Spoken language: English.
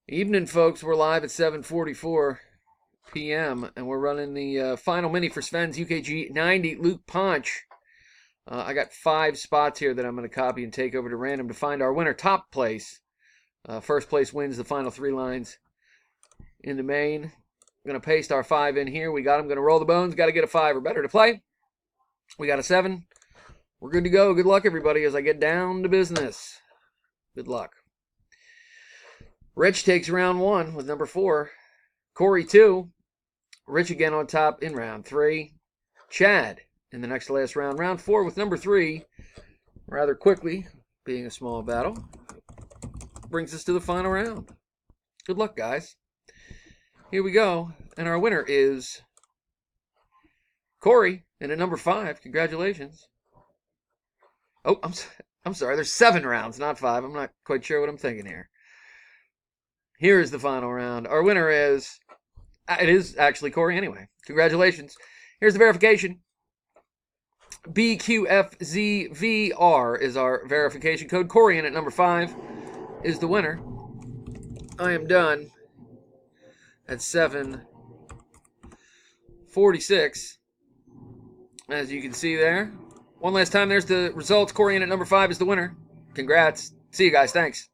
Evening, folks. We're live at 7:44 p.m. and we're running the final mini for Svens UKG 90 Luke Ponch. I got 5 spots here that I'm going to copy and take over to random to find our winner. Top place. First place wins the final 3 lines in the main. I'm going to paste our 5 in here. We got them. Going to roll the bones. Got to get a 5 or better to play. We got a 7. We're good to go. Good luck, everybody, as I get down to business. Good luck. Rich takes round 1 with number 4. Corey 2. Rich again on top in round 3. Chad in the next to last round. Round 4 with number 3. Rather quickly, being a small battle. Brings us to the final round. Good luck, guys. Here we go. And our winner is Corey in at number 5. Congratulations. Oh, I'm sorry. There's 7 rounds, not 5. I'm not quite sure what I'm thinking here. Here is the final round. Our winner is, it is actually Corey anyway. Congratulations. Here's the verification. BQFZVR is our verification code. Corey in at number 5 is the winner. I am done at 7:46. As you can see there. One last time, there's the results. Corey in at number 5 is the winner. Congrats. See you guys. Thanks.